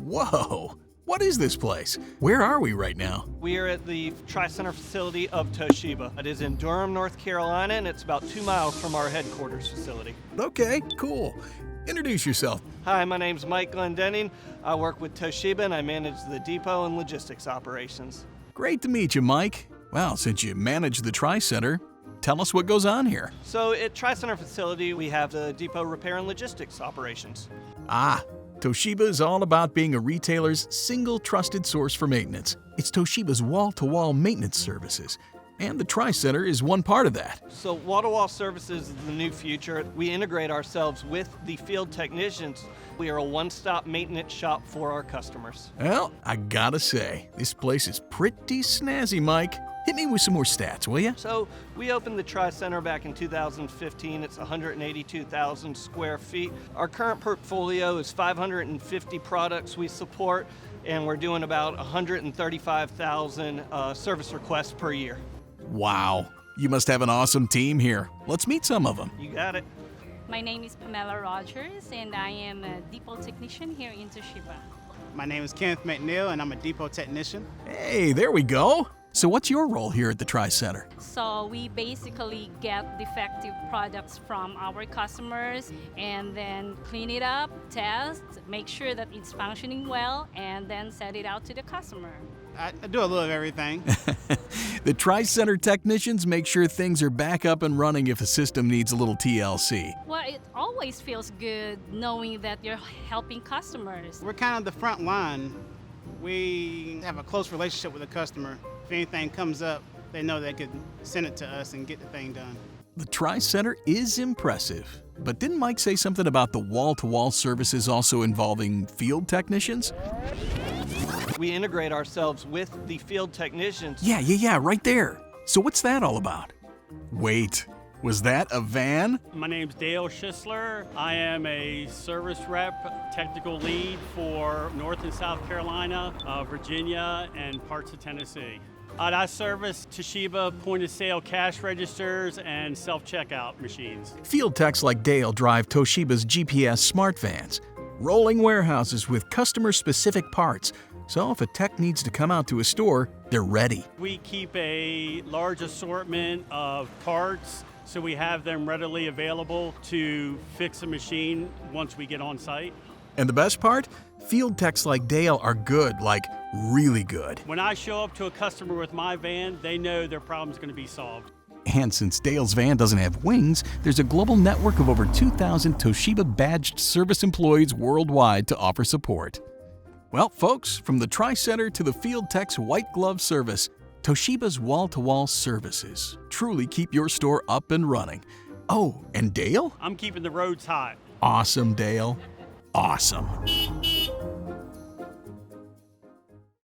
Whoa! What is this place? Where are we right now? We are at the Tri-Center facility of Toshiba. It is in Durham, North Carolina, and it's about 2 miles from our headquarters facility. Okay, cool. Introduce yourself. Hi, my name's Mike Glendenning. I work with Toshiba and I manage the depot and logistics operations. Great to meet you, Mike. Well, since you manage the Tri-Center, tell us what goes on here. So at Tri-Center facility, we have the depot repair and logistics operations. Toshiba is all about being a retailer's single trusted source for maintenance. It's Toshiba's wall-to-wall maintenance services, and the Tri-Center is one part of that. So wall-to-wall services is the new future. We integrate ourselves with the field technicians. We are a one-stop maintenance shop for our customers. Well, I gotta say, this place is pretty snazzy, Mike. Hit me with some more stats, will you? So we opened the Tri-Center back in 2015. It's 182,000 square feet. Our current portfolio is 550 products we support, and we're doing about 135,000 service requests per year. Wow, you must have an awesome team here. Let's meet some of them. You got it. My name is Pamela Rogers, and I am a depot technician here in Toshiba. My name is Kenneth McNeil, and I'm a depot technician. Hey, there we go. So what's your role here at the Tri-Center? So we basically get defective products from our customers and then clean it up, test, make sure that it's functioning well, and then send it out to the customer. I do a little of everything. The Tri-Center technicians make sure things are back up and running if a system needs a little TLC. Well, it always feels good knowing that you're helping customers. We're kind of the front line. We have a close relationship with the customer. If anything comes up, they know they could send it to us and get the thing done. The Tri-Center is impressive, but didn't Mike say something about the wall-to-wall services also involving field technicians? We integrate ourselves with the field technicians. Yeah, right there. So what's that all about? Wait, was that a van? My name's Dale Schisler. I am a service rep, technical lead for North and South Carolina, Virginia, and parts of Tennessee. I service Toshiba point-of-sale cash registers and self-checkout machines. Field techs like Dale drive Toshiba's GPS smart vans, rolling warehouses with customer-specific parts. So if a tech needs to come out to a store, they're ready. We keep a large assortment of parts, so we have them readily available to fix a machine once we get on site. And the best part? Field techs like Dale are good, like really good. When I show up to a customer with my van, they know their problem's going to be solved. And since Dale's van doesn't have wings, there's a global network of over 2,000 Toshiba badged service employees worldwide to offer support. Well, folks, from the Tri-Center to the field tech's white glove service, Toshiba's wall-to-wall services truly keep your store up and running. Oh, and Dale? I'm keeping the roads hot. Awesome, Dale. Awesome.